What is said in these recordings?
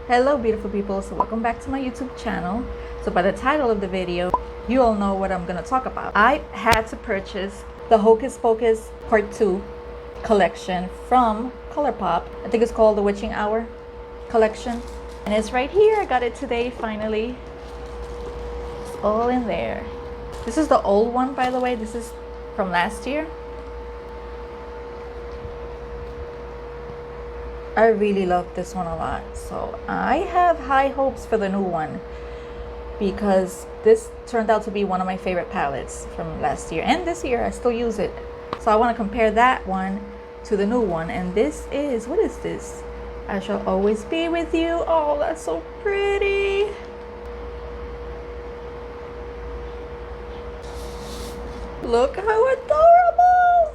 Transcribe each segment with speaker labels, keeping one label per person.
Speaker 1: Hello beautiful people, so welcome back to my YouTube channel. So by the title of the video, you all know what I'm gonna talk about. I had to purchase the Hocus Pocus Part 2 collection from Colourpop. I think it's called the Witching Hour collection. And it's right here. I got it today finally. It's all in there. This is the old one, by the way. This is from last year. I really love this one a lot, so I have high hopes for the new one because this turned out to be one of my favorite palettes from last year, and this year I still use it. So I want to compare that one to the new one, and this is, what is this? I Shall Always Be With You. Oh, that's so pretty. Look how adorable.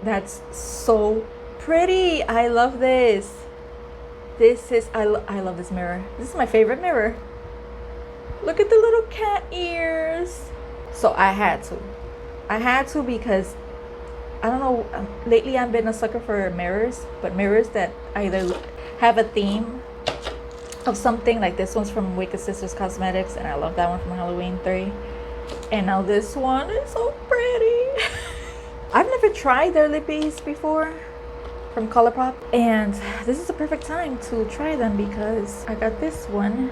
Speaker 1: That's so pretty. I love this. This is, I love this mirror. This is my favorite mirror. Look at the little cat ears. So I had to because I don't know, lately I've been a sucker for mirrors, but mirrors that either have a theme of something, like this one's from Wicked Sisters Cosmetics, and I love that one from Halloween 3. And now this one is so pretty. I've never tried their lippies before from Colourpop, and this is the perfect time to try them because I got this one.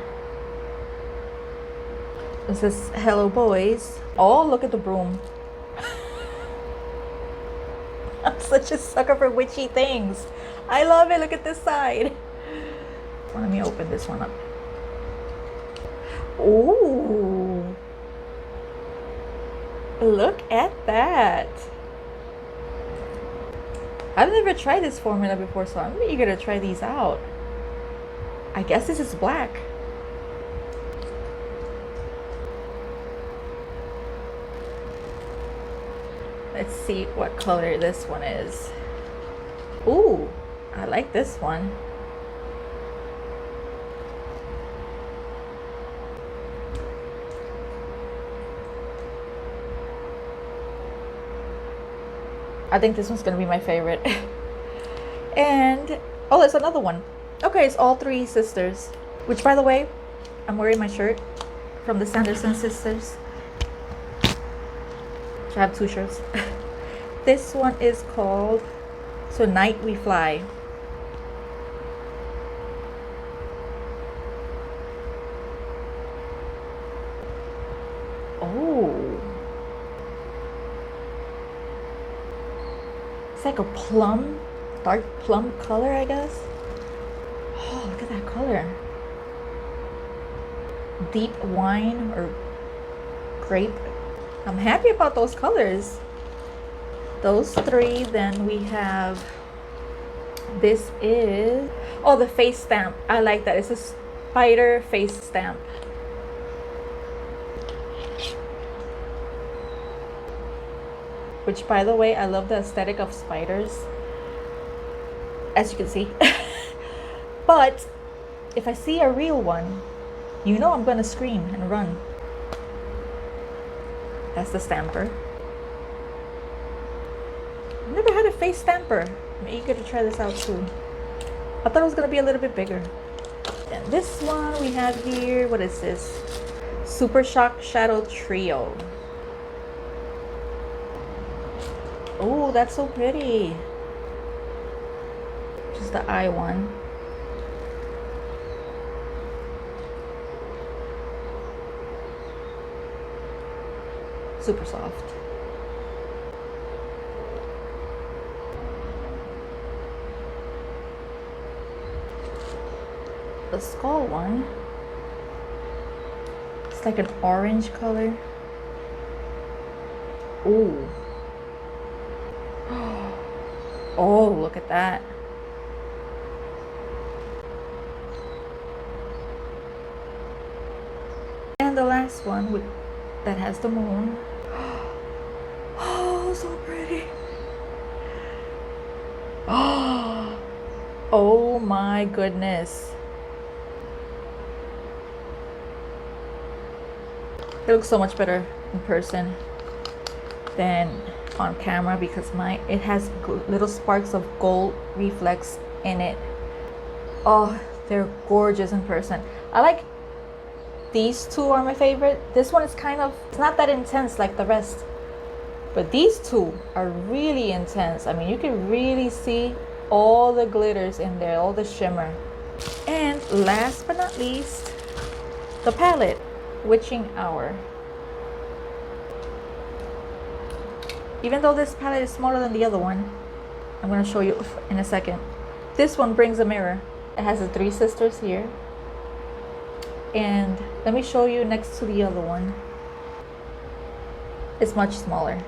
Speaker 1: It says Hello Boys. Oh, look at the broom. I'm such a sucker for witchy things. I love it. Look at this side. Let me open this one up. Ooh, look at that. I've never tried this formula before, so I'm eager to try these out. I guess this is black. Let's see what color this one is. Ooh, I like this one. I think this one's gonna be my favorite. And oh, there's another one. Okay, it's all three sisters, which, by the way, I'm wearing my shirt from the Sanderson sisters. I have two shirts. This one is called Tonight We Fly. Oh, it's like a plum, dark plum color, I guess. Oh, look at that color. Deep wine or grape. I'm happy about those colors. Those three. Then we have, this is, oh, the face stamp. I like that. It's a spider face stamp. Which, by the way, I love the aesthetic of spiders, as you can see. But if I see a real one, you know I'm gonna scream and run. That's the stamper. I've never had a face stamper. I'm eager to try this out too. I thought it was gonna be a little bit bigger. And this one we have here, what is this? Super Shock Shadow Trio. Oh, that's so pretty. Just the eye one. Super soft. The skull one, it's like an orange color. Ooh. Oh, look at that. And the last one with, that has the moon. Oh, so pretty. Oh my goodness. It looks so much better in person than on camera because it has little sparks of gold reflex in it. Oh, they're gorgeous in person. I like these two are my favorite. This one is kind of, it's not that intense like the rest. But these two are really intense. I mean, you can really see all the glitters in there, all the shimmer. And last but not least, the palette, Witching Hour. Even though this palette is smaller than the other one, I'm gonna show you in a second. This one brings a mirror. It has the three sisters here. And let me show you next to the other one. It's much smaller.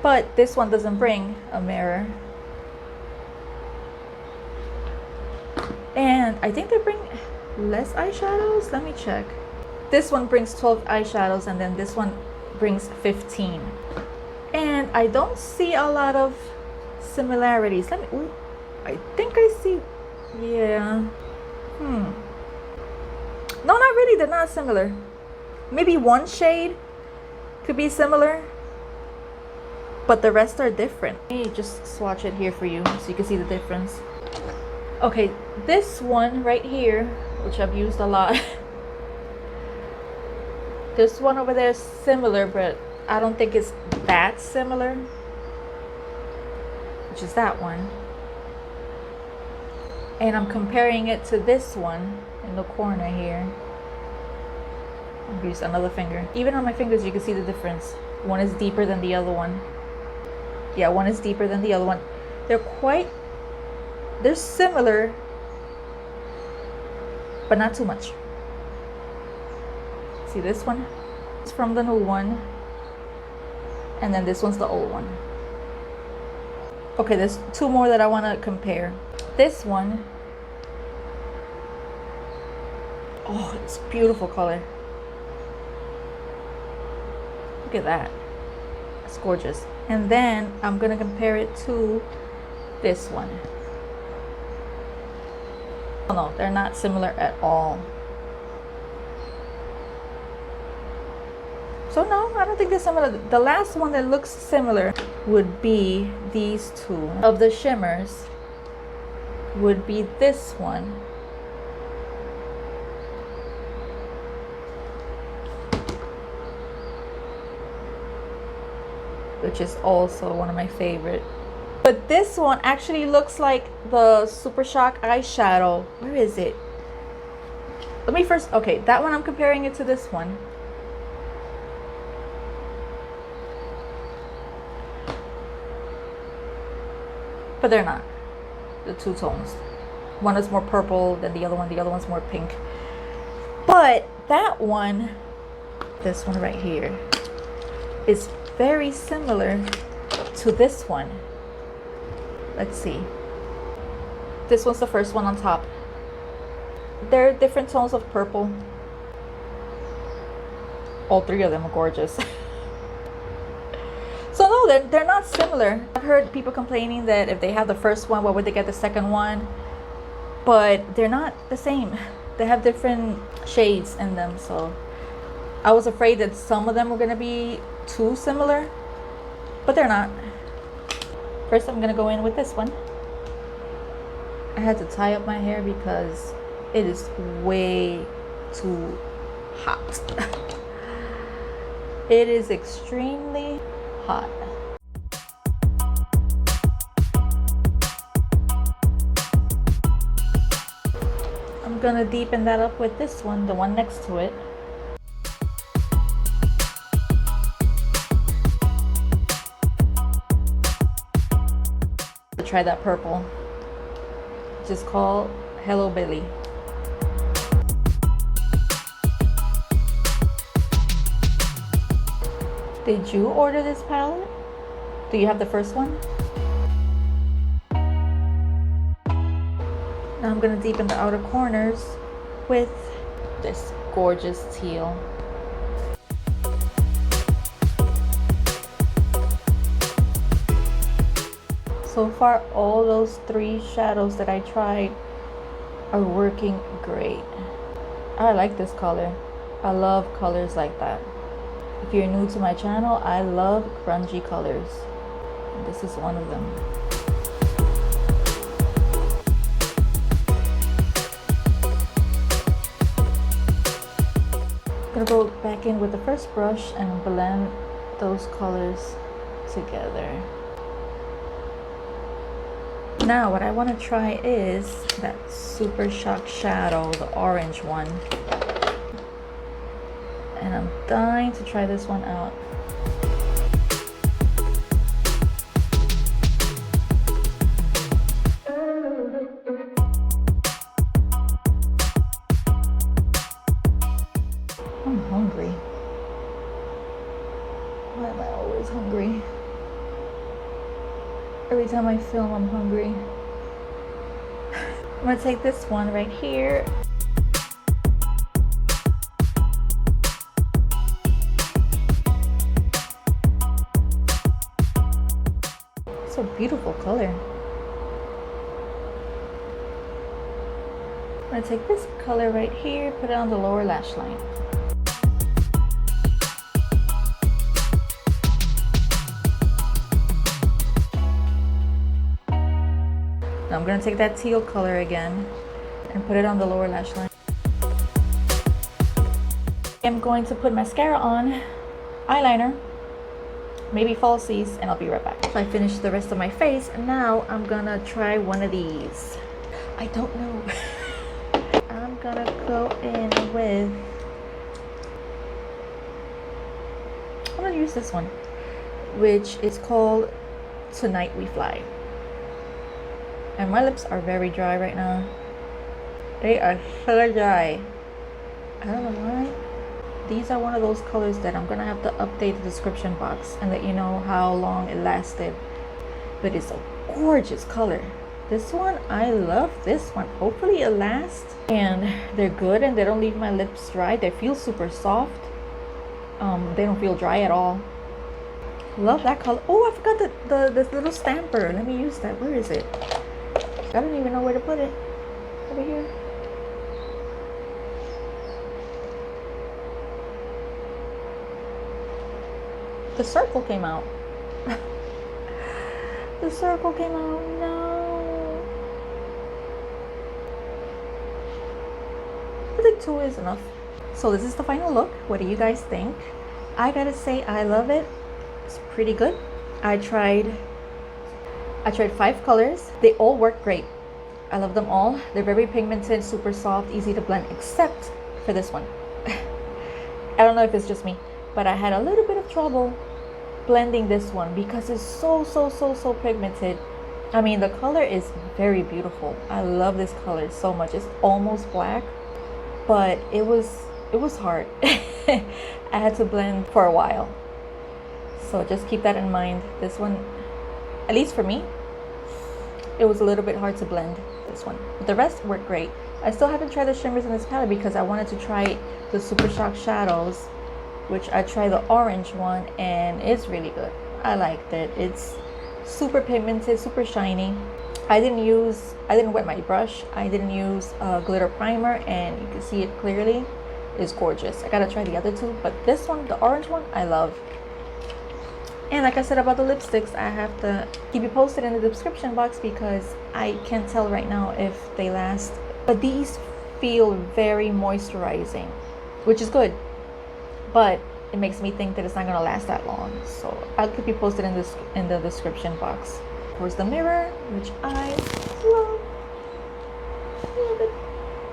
Speaker 1: But this one doesn't bring a mirror. And I think they bring less eyeshadows. Let me check. This one brings 12 eyeshadows and then this one brings 15. And I don't see a lot of similarities. Let me, ooh, I think I see, yeah. No, not really, they're not similar. Maybe one shade could be similar, but the rest are different. Let me just swatch it here for you so you can see the difference. Okay, this one right here, which I've used a lot. This one over there is similar, but I don't think it's that similar, which is that one. And I'm comparing it to this one in the corner here. I'll use another finger. Even on my fingers you can see the difference. One is deeper than the other one. Yeah, one is deeper than the other one. They're similar, but not too much. See this one? It's from the new one. And then this one's the old one. Okay, there's two more that I want to compare. This one, oh, it's beautiful color. Look at that. It's gorgeous. And then I'm gonna compare it to this one. Oh no, they're not similar at all. So no, I don't think they're similar. The last one that looks similar would be these two. Of the shimmers would be this one. Which is also one of my favorite. But this one actually looks like the Super Shock eyeshadow. Where is it? Let me first, okay, that one I'm comparing it to this one. But they're not. The two tones. One is more purple than the other one. The other one's more pink. But that one, this one right here, is very similar to this one. Let's see. This one's the first one on top. They're different tones of purple. All three of them are gorgeous. So no, they're not similar. I've heard people complaining that if they have the first one, why would they get the second one? But they're not the same. They have different shades in them. So I was afraid that some of them were gonna be too similar, but they're not. First I'm gonna go in with this one. I had to tie up my hair because it is way too hot. It is extremely hot. I'm gonna deepen that up with this one, the one next to it. Try that purple, which is called Hello Billy. Did you order this palette? Do you have the first one? Now I'm gonna deepen the outer corners with this gorgeous teal. So far, all those three shadows that I tried are working great. I like this color. I love colors like that. If you're new to my channel, I love grungy colors. And this is one of them. gonna go back in with the first brush and blend those colors together. Now what I want to try is that Super Shock shadow, the orange one. And I'm dying to try this one out. I'm hungry. Why am I always hungry? Every time I film, I'm hungry. I'm gonna take this one right here. It's a beautiful color. I'm gonna take this color right here, put it on the lower lash line. Now I'm gonna take that teal color again and put it on the lower lash line. I'm going to put mascara on, eyeliner, maybe falsies, and I'll be right back. So I finished the rest of my face, and now I'm gonna try one of these. I don't know. I'm gonna go in with, I'm gonna use this one, which is called Tonight We Fly. And my lips are very dry right now. They are so dry. I don't know why. These are one of those colors that I'm gonna have to update the description box and let you know how long it lasted. But it's a gorgeous color. This one, I love this one. Hopefully it lasts. And they're good and they don't leave my lips dry. They feel super soft. They don't feel dry at all. Love that color. Oh, I forgot this little stamper. Let me use that. Where is it? I don't even know where to put it. Over here. The circle came out. The circle came out. No. I think 2 is enough. So this is the final look. What do you guys think? I gotta say I love it. It's pretty good. I tried 5 colors. They all work great. I love them all. They're very pigmented, super soft, easy to blend, except for this one. I don't know if it's just me, but I had a little bit of trouble blending this one because it's so pigmented. I mean, the color is very beautiful. I love this color so much. It's almost black, but it was hard. I had to blend for a while. So just keep that in mind. This one, at least for me, it was a little bit hard to blend this one. But the rest worked great. I still haven't tried the shimmers in this palette because I wanted to try the Super Shock shadows, which I tried the orange one and it's really good. I liked it. It's super pigmented, super shiny. I didn't wet my brush. I didn't use a glitter primer and you can see it clearly. It's gorgeous. I gotta try the other two, but this one, the orange one, I love. And like I said about the lipsticks, I have to keep you posted in the description box because I can't tell right now if they last. But these feel very moisturizing, which is good. But it makes me think that it's not gonna last that long. So I'll keep you posted in the description box. Of course, the mirror, which I love. Love it.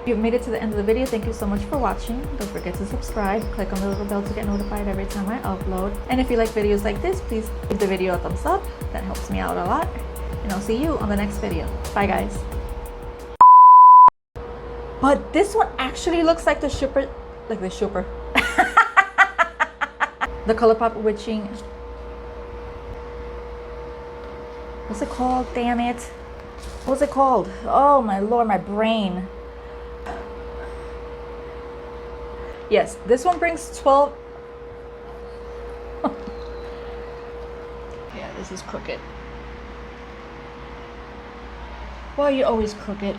Speaker 1: If you've made it to the end of the video, thank you so much for watching. Don't forget to subscribe, click on the little bell to get notified every time I upload. And if you like videos like this, please give the video a thumbs up. That helps me out a lot. And I'll see you on the next video. Bye guys. But this one actually looks like the Colourpop Witching. What's it called? Damn it. What's it called? Oh my lord, my brain. Yes, this one brings 12. Yeah, this is crooked. Why are you always crooked?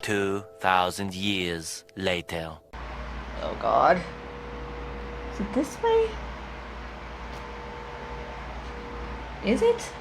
Speaker 2: 2,000 years later.
Speaker 1: Oh God. Is it this way? Is it?